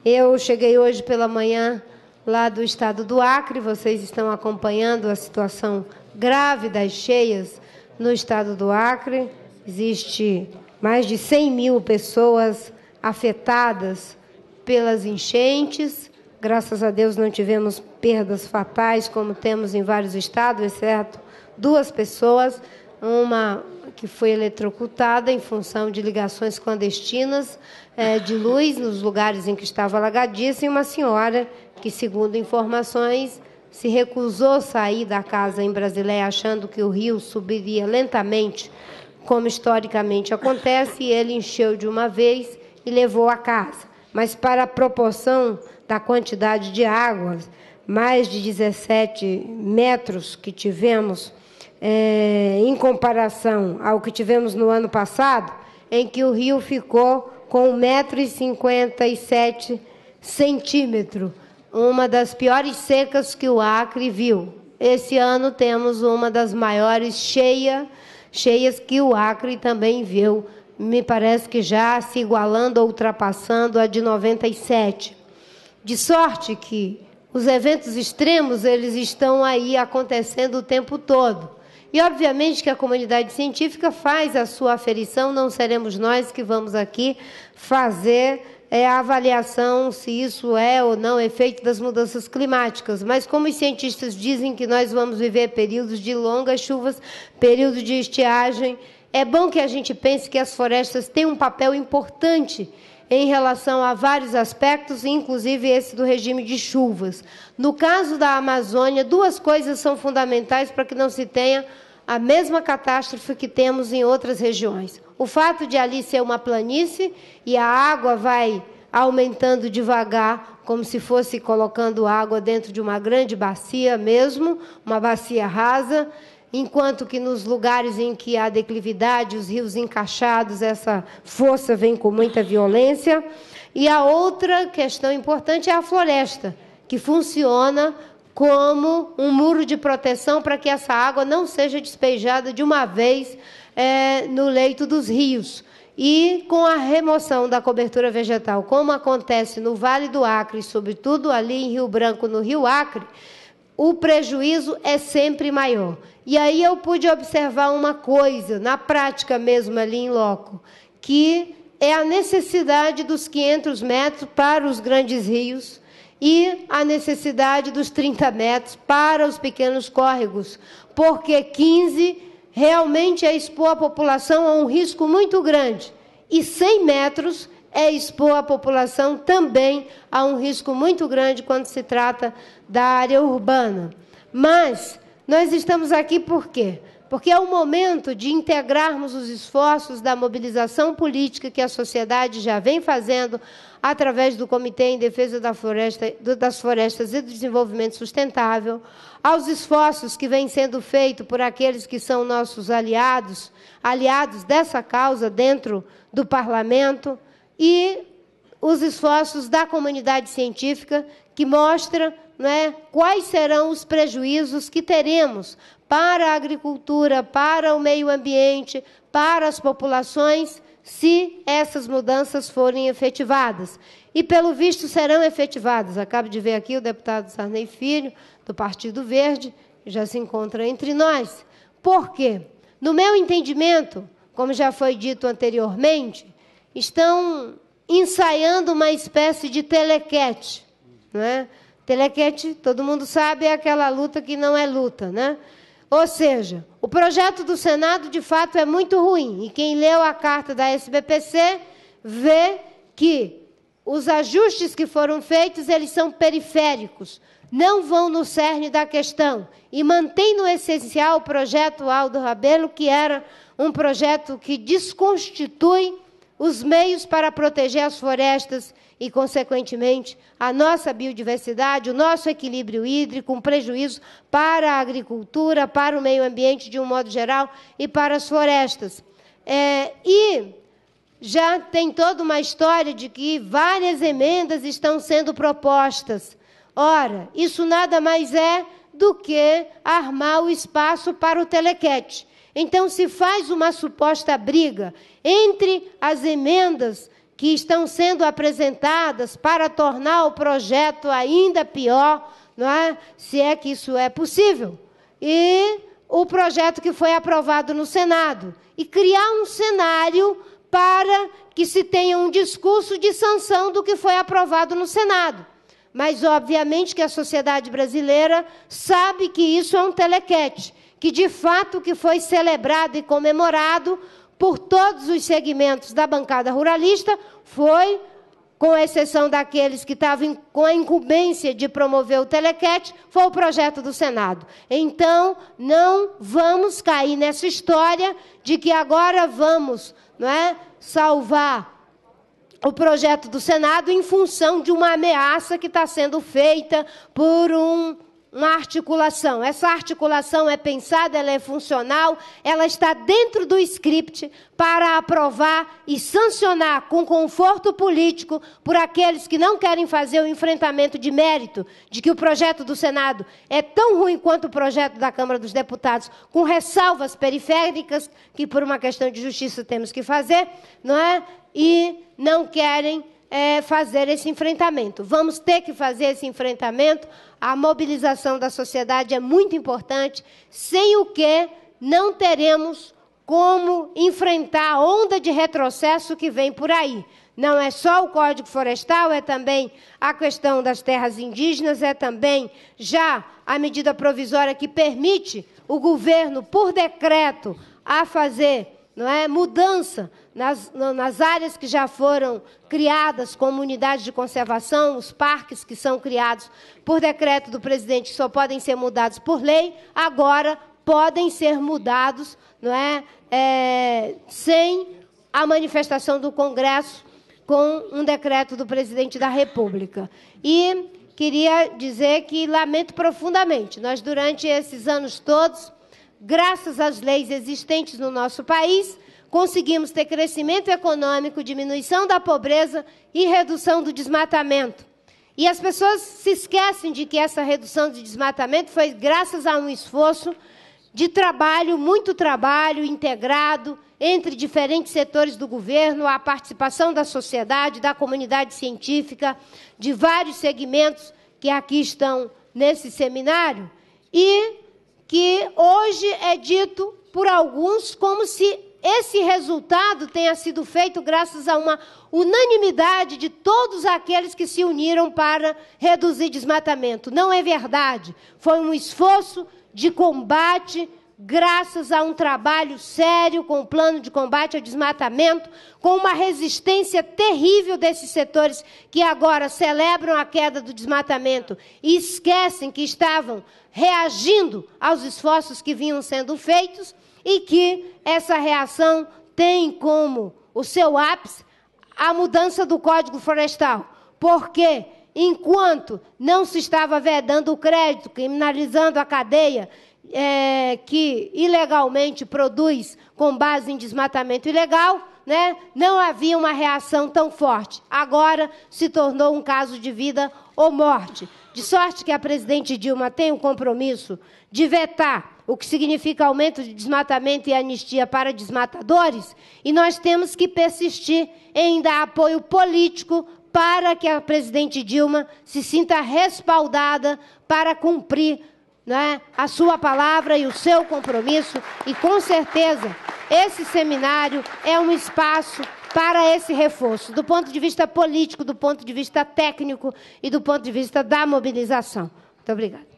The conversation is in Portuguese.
Eu cheguei hoje pela manhã lá do estado do Acre. Vocês estão acompanhando a situação grave das cheias no estado do Acre. Existe mais de 100 mil pessoas afetadas pelas enchentes. Graças a Deus não tivemos perdas fatais, como temos em vários estados, exceto 2 pessoas, uma que foi eletrocutada em função de ligações clandestinas de luz nos lugares em que estava alagadiça, e uma senhora que, segundo informações, se recusou a sair da casa em Brasileia, achando que o rio subiria lentamente, como historicamente acontece, e ele encheu de uma vez e levou a casa. Mas, para a proporção da quantidade de água, mais de 17 metros que tivemos, em comparação ao que tivemos no ano passado, em que o rio ficou com 1,57 m, uma das piores secas que o Acre viu. Esse ano temos uma das maiores cheias que o Acre também viu, me parece que já se igualando ou ultrapassando a de 97. De sorte que os eventos extremos, eles estão aí acontecendo o tempo todo. E, obviamente, que a comunidade científica faz a sua aferição, não seremos nós que vamos aqui fazer a avaliação se isso é ou não efeito das mudanças climáticas. Mas, como os cientistas dizem que nós vamos viver períodos de longas chuvas, período de estiagem, é bom que a gente pense que as florestas têm um papel importante em relação a vários aspectos, inclusive esse do regime de chuvas. No caso da Amazônia, 2 coisas são fundamentais para que não se tenha a mesma catástrofe que temos em outras regiões. O fato de ali ser uma planície e a água vai aumentando devagar, como se fosse colocando água dentro de uma grande bacia mesmo, uma bacia rasa, enquanto que nos lugares em que há declividade, os rios encaixados, essa força vem com muita violência. E a outra questão importante é a floresta, que funciona como um muro de proteção para que essa água não seja despejada de uma vez no leito dos rios. E com a remoção da cobertura vegetal, como acontece no Vale do Acre, sobretudo ali em Rio Branco, no Rio Acre, o prejuízo é sempre maior. E aí eu pude observar uma coisa, na prática mesmo ali em loco, que é a necessidade dos 500 metros para os grandes rios e a necessidade dos 30 metros para os pequenos córregos, porque 15 realmente é expor a população a um risco muito grande, e 100 metros é expor a população também a um risco muito grande quando se trata da área urbana. Mas nós estamos aqui por quê? Porque é o momento de integrarmos os esforços da mobilização política que a sociedade já vem fazendo através do Comitê em Defesa das Florestas e do Desenvolvimento Sustentável, aos esforços que vêm sendo feitos por aqueles que são nossos aliados dessa causa dentro do Parlamento, e os esforços da comunidade científica, que mostra, quais serão os prejuízos que teremos para a agricultura, para o meio ambiente, para as populações, se essas mudanças forem efetivadas. E, pelo visto, serão efetivadas. Acabo de ver aqui o deputado Sarney Filho, do Partido Verde, que já se encontra entre nós. Por quê? No meu entendimento, como já foi dito anteriormente, estão ensaiando uma espécie de telequete, Telequete, todo mundo sabe, é aquela luta que não é luta, Ou seja, o projeto do Senado, de fato, é muito ruim. E quem leu a carta da SBPC vê que os ajustes que foram feitos, eles são periféricos, não vão no cerne da questão. E mantém no essencial o projeto Aldo Rabelo, que era um projeto que desconstitui os meios para proteger as florestas e, consequentemente, a nossa biodiversidade, o nosso equilíbrio hídrico, um prejuízo para a agricultura, para o meio ambiente de um modo geral e para as florestas. E já tem toda uma história de que várias emendas estão sendo propostas. Ora, isso nada mais é do que armar o espaço para o telequete. Então, se faz uma suposta briga entre as emendas que estão sendo apresentadas para tornar o projeto ainda pior, não é? Se é que isso é possível. E o projeto que foi aprovado no Senado. E criar um cenário para que se tenha um discurso de sanção do que foi aprovado no Senado. Mas, obviamente, que a sociedade brasileira sabe que isso é um telequete, que, de fato, o que foi celebrado e comemorado por todos os segmentos da bancada ruralista foi, com exceção daqueles que estavam com a incumbência de promover o telequete, foi o projeto do Senado. Então, não vamos cair nessa história de que agora vamos, não é, salvar o projeto do Senado em função de uma ameaça que está sendo feita por uma articulação. Essa articulação é pensada, ela é funcional, ela está dentro do script para aprovar e sancionar com conforto político por aqueles que não querem fazer o enfrentamento de mérito de que o projeto do Senado é tão ruim quanto o projeto da Câmara dos Deputados, com ressalvas periféricas que, por uma questão de justiça, temos que fazer, não é? E não querem fazer esse enfrentamento. Vamos ter que fazer esse enfrentamento. A mobilização da sociedade é muito importante, sem o que não teremos como enfrentar a onda de retrocesso que vem por aí. Não é só o Código Florestal, é também a questão das terras indígenas, é também já a medida provisória que permite o governo, por decreto, a fazer, não é, mudança nas áreas que já foram criadas como unidades de conservação, os parques que são criados por decreto do presidente, que só podem ser mudados por lei, agora podem ser mudados, não é, sem a manifestação do Congresso, com um decreto do presidente da República. E queria dizer que lamento profundamente, nós durante esses anos todos, graças às leis existentes no nosso país, conseguimos ter crescimento econômico, diminuição da pobreza e redução do desmatamento. E as pessoas se esquecem de que essa redução de desmatamento foi graças a um esforço de trabalho, muito trabalho integrado entre diferentes setores do governo, a participação da sociedade, da comunidade científica, de vários segmentos que aqui estão nesse seminário, e que hoje é dito por alguns como se esse resultado tenha sido feito graças a uma unanimidade de todos aqueles que se uniram para reduzir desmatamento. Não é verdade. Foi um esforço de combate, graças a um trabalho sério com o plano de combate ao desmatamento, com uma resistência terrível desses setores que agora celebram a queda do desmatamento e esquecem que estavam reagindo aos esforços que vinham sendo feitos, e que essa reação tem como o seu ápice a mudança do Código Florestal, porque enquanto não se estava vedando o crédito, criminalizando a cadeia que ilegalmente produz com base em desmatamento ilegal, né, não havia uma reação tão forte. Agora se tornou um caso de vida ou morte. De sorte que a presidente Dilma tem o compromisso de vetar o que significa aumento de desmatamento e anistia para desmatadores, e nós temos que persistir em dar apoio político para que a presidente Dilma se sinta respaldada para cumprir, né, a sua palavra e o seu compromisso, e com certeza esse seminário é um espaço para esse reforço, do ponto de vista político, do ponto de vista técnico e do ponto de vista da mobilização. Muito obrigada.